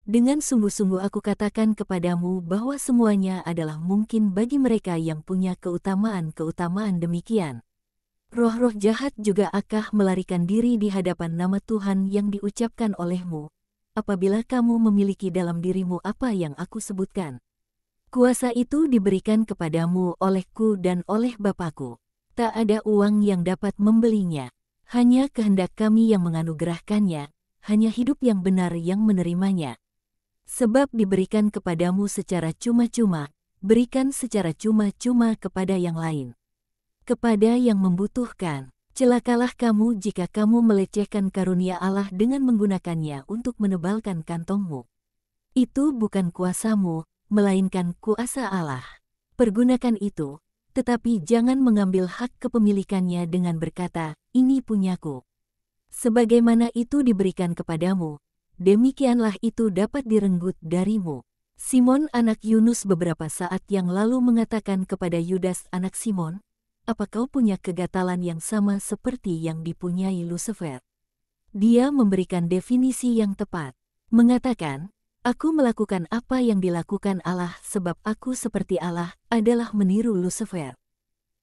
Dengan sungguh-sungguh aku katakan kepadamu bahwa semuanya adalah mungkin bagi mereka yang punya keutamaan-keutamaan demikian. Roh-roh jahat juga akan melarikan diri di hadapan nama Tuhan yang diucapkan olehmu, apabila kamu memiliki dalam dirimu apa yang aku sebutkan. Kuasa itu diberikan kepadamu olehku dan oleh Bapakku. Tak ada uang yang dapat membelinya. Hanya kehendak kami yang menganugerahkannya, hanya hidup yang benar yang menerimanya. Sebab diberikan kepadamu secara cuma-cuma, berikan secara cuma-cuma kepada yang lain. Kepada yang membutuhkan, celakalah kamu jika kamu melecehkan karunia Allah dengan menggunakannya untuk menebalkan kantongmu. Itu bukan kuasamu, melainkan kuasa Allah. Pergunakan itu, tetapi jangan mengambil hak kepemilikannya dengan berkata, "Ini punyaku." Sebagaimana itu diberikan kepadamu, demikianlah itu dapat direnggut darimu. Simon anak Yunus beberapa saat yang lalu mengatakan kepada Yudas anak Simon, "Apa kau punya kegatalan yang sama seperti yang dipunyai Lucifer?" Dia memberikan definisi yang tepat. Mengatakan, "Aku melakukan apa yang dilakukan Allah sebab aku seperti Allah," adalah meniru Lucifer.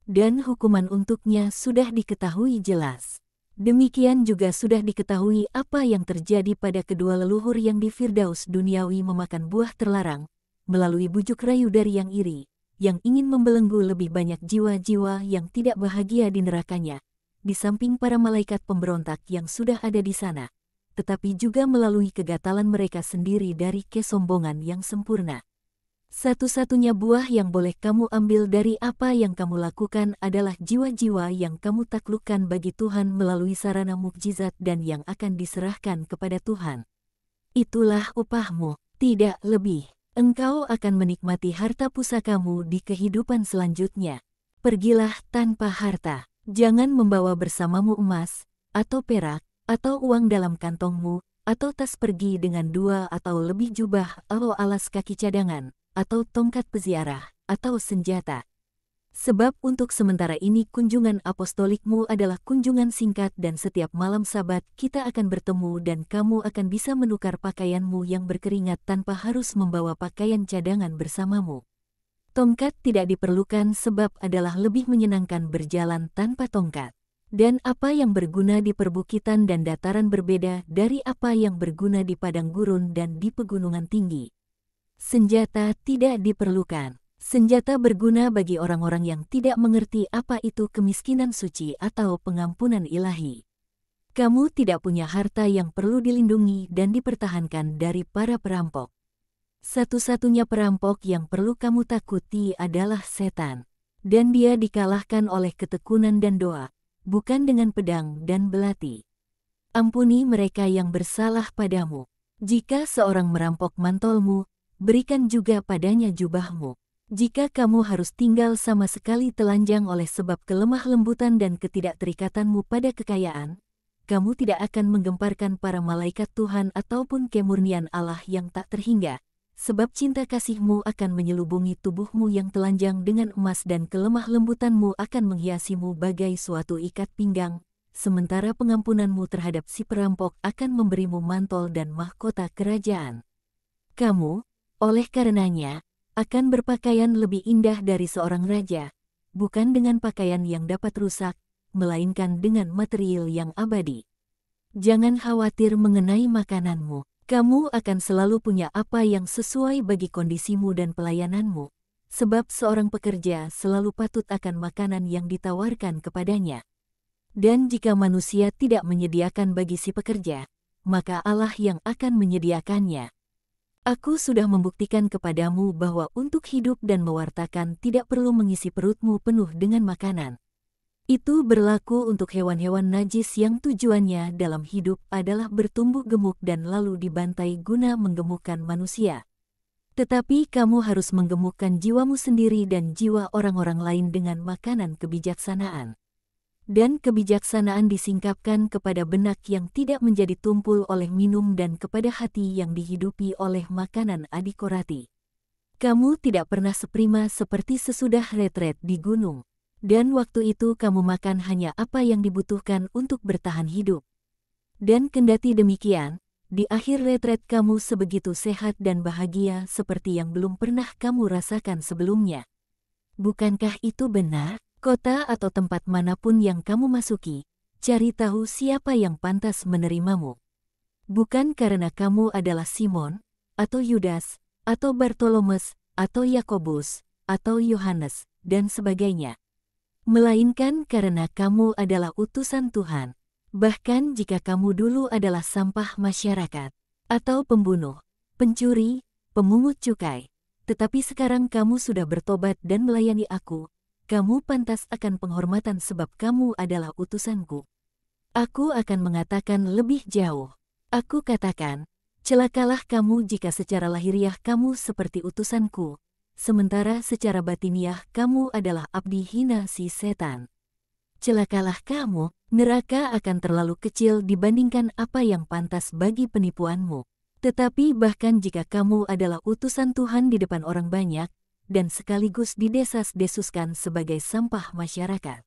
Dan hukuman untuknya sudah diketahui jelas. Demikian juga sudah diketahui apa yang terjadi pada kedua leluhur yang di Firdaus duniawi memakan buah terlarang, melalui bujuk rayu dari yang iri, yang ingin membelenggu lebih banyak jiwa-jiwa yang tidak bahagia di nerakanya, di samping para malaikat pemberontak yang sudah ada di sana, tetapi juga melalui kegatalan mereka sendiri dari kesombongan yang sempurna. Satu-satunya buah yang boleh kamu ambil dari apa yang kamu lakukan adalah jiwa-jiwa yang kamu taklukkan bagi Tuhan melalui sarana mukjizat dan yang akan diserahkan kepada Tuhan. Itulah upahmu, tidak lebih. Engkau akan menikmati harta pusakamu di kehidupan selanjutnya. Pergilah tanpa harta. Jangan membawa bersamamu emas, atau perak, atau uang dalam kantongmu, atau tas pergi dengan 2 atau lebih jubah atau alas kaki cadangan, atau tongkat peziarah, atau senjata. Sebab untuk sementara ini kunjungan apostolikmu adalah kunjungan singkat dan setiap malam Sabat kita akan bertemu dan kamu akan bisa menukar pakaianmu yang berkeringat tanpa harus membawa pakaian cadangan bersamamu. Tongkat tidak diperlukan sebab adalah lebih menyenangkan berjalan tanpa tongkat. Dan apa yang berguna di perbukitan dan dataran berbeda dari apa yang berguna di padang gurun dan di pegunungan tinggi. Senjata tidak diperlukan. Senjata berguna bagi orang-orang yang tidak mengerti apa itu kemiskinan suci atau pengampunan ilahi. Kamu tidak punya harta yang perlu dilindungi dan dipertahankan dari para perampok. Satu-satunya perampok yang perlu kamu takuti adalah setan. Dan dia dikalahkan oleh ketekunan dan doa, bukan dengan pedang dan belati. Ampuni mereka yang bersalah padamu. Jika seorang merampok mantolmu, berikan juga padanya jubahmu. Jika kamu harus tinggal sama sekali telanjang oleh sebab kelemah lembutan dan ketidakterikatanmu pada kekayaan, kamu tidak akan menggemparkan para malaikat Tuhan ataupun kemurnian Allah yang tak terhingga, sebab cinta kasihmu akan menyelubungi tubuhmu yang telanjang dengan emas dan kelemah lembutanmu akan menghiasimu bagai suatu ikat pinggang, sementara pengampunanmu terhadap si perampok akan memberimu mantol dan mahkota kerajaan. Kamu, oleh karenanya, akan berpakaian lebih indah dari seorang raja, bukan dengan pakaian yang dapat rusak, melainkan dengan material yang abadi. Jangan khawatir mengenai makananmu. Kamu akan selalu punya apa yang sesuai bagi kondisimu dan pelayananmu, sebab seorang pekerja selalu patut akan makanan yang ditawarkan kepadanya. Dan jika manusia tidak menyediakan bagi si pekerja, maka Allah yang akan menyediakannya. Aku sudah membuktikan kepadamu bahwa untuk hidup dan mewartakan tidak perlu mengisi perutmu penuh dengan makanan. Itu berlaku untuk hewan-hewan najis yang tujuannya dalam hidup adalah bertumbuh gemuk dan lalu dibantai guna menggemukkan manusia. Tetapi kamu harus menggemukkan jiwamu sendiri dan jiwa orang-orang lain dengan makanan kebijaksanaan. Dan kebijaksanaan disingkapkan kepada benak yang tidak menjadi tumpul oleh minum dan kepada hati yang dihidupi oleh makanan adikorati. Kamu tidak pernah seprima seperti sesudah retret di gunung. Dan waktu itu kamu makan hanya apa yang dibutuhkan untuk bertahan hidup. Dan kendati demikian, di akhir retret kamu sebegitu sehat dan bahagia seperti yang belum pernah kamu rasakan sebelumnya. Bukankah itu benar? Kota atau tempat manapun yang kamu masuki, cari tahu siapa yang pantas menerimamu. Bukan karena kamu adalah Simon, atau Yudas, atau Bartolomeus, atau Yakobus, atau Yohanes, dan sebagainya. Melainkan karena kamu adalah utusan Tuhan. Bahkan jika kamu dulu adalah sampah masyarakat, atau pembunuh, pencuri, pemungut cukai, tetapi sekarang kamu sudah bertobat dan melayani aku, kamu pantas akan penghormatan sebab kamu adalah utusanku. Aku akan mengatakan lebih jauh. Aku katakan, celakalah kamu jika secara lahiriah kamu seperti utusanku, sementara secara batiniah kamu adalah abdi hina si setan. Celakalah kamu, neraka akan terlalu kecil dibandingkan apa yang pantas bagi penipuanmu. Tetapi bahkan jika kamu adalah utusan Tuhan di depan orang banyak, dan sekaligus didesas-desuskan sebagai sampah masyarakat,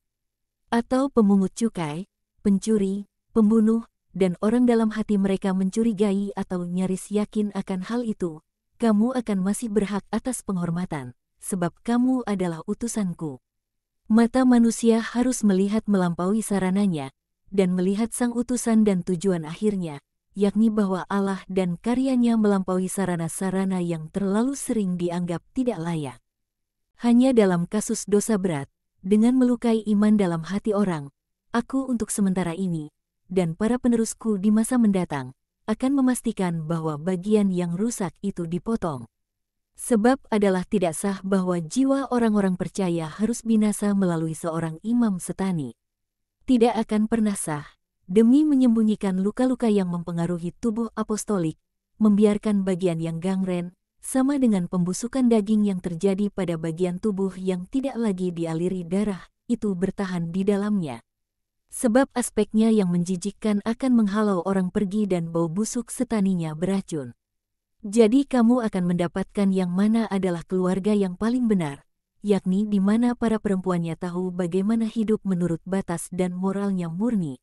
atau pemungut cukai, pencuri, pembunuh, dan orang dalam hati mereka mencurigai atau nyaris yakin akan hal itu, kamu akan masih berhak atas penghormatan, sebab kamu adalah utusanku. Mata manusia harus melihat melampaui sarananya, dan melihat sang utusan dan tujuan akhirnya, yakni bahwa Allah dan karyanya melampaui sarana-sarana yang terlalu sering dianggap tidak layak. Hanya dalam kasus dosa berat, dengan melukai iman dalam hati orang, aku untuk sementara ini, dan para penerusku di masa mendatang, akan memastikan bahwa bagian yang rusak itu dipotong. Sebab adalah tidak sah bahwa jiwa orang-orang percaya harus binasa melalui seorang imam setani. Tidak akan pernah sah, demi menyembunyikan luka-luka yang mempengaruhi tubuh apostolik, membiarkan bagian yang gangren, sama dengan pembusukan daging yang terjadi pada bagian tubuh yang tidak lagi dialiri darah, itu bertahan di dalamnya. Sebab aspeknya yang menjijikkan akan menghalau orang pergi dan bau busuk setaninya beracun. Jadi kamu akan mendapatkan yang mana adalah keluarga yang paling benar, yakni di mana para perempuannya tahu bagaimana hidup menurut batas dan moralnya murni.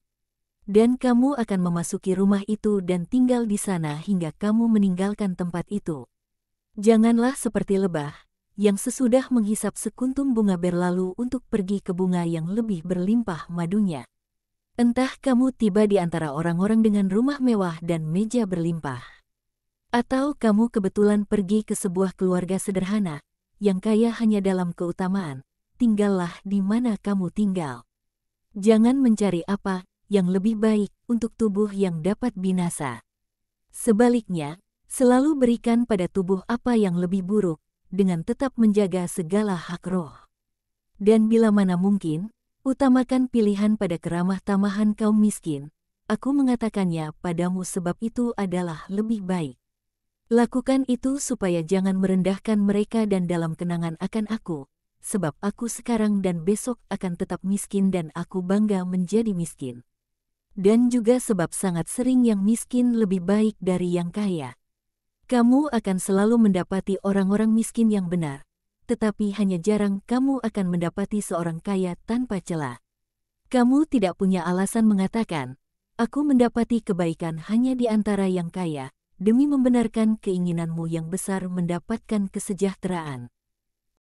Dan kamu akan memasuki rumah itu dan tinggal di sana hingga kamu meninggalkan tempat itu. Janganlah seperti lebah, yang sesudah menghisap sekuntum bunga berlalu untuk pergi ke bunga yang lebih berlimpah madunya. Entah kamu tiba di antara orang-orang dengan rumah mewah dan meja berlimpah, atau kamu kebetulan pergi ke sebuah keluarga sederhana, yang kaya hanya dalam keutamaan, tinggallah di mana kamu tinggal. Jangan mencari apa yang lebih baik untuk tubuh yang dapat binasa. Sebaliknya, selalu berikan pada tubuh apa yang lebih buruk, dengan tetap menjaga segala hak roh. Dan bila mana mungkin, utamakan pilihan pada keramah tamahan kaum miskin. Aku mengatakannya padamu sebab itu adalah lebih baik. Lakukan itu supaya jangan merendahkan mereka dan dalam kenangan akan aku, sebab aku sekarang dan besok akan tetap miskin dan aku bangga menjadi miskin. Dan juga sebab sangat sering yang miskin lebih baik dari yang kaya. Kamu akan selalu mendapati orang-orang miskin yang benar, tetapi hanya jarang kamu akan mendapati seorang kaya tanpa celah. Kamu tidak punya alasan mengatakan, aku mendapati kebaikan hanya di antara yang kaya, demi membenarkan keinginanmu yang besar mendapatkan kesejahteraan.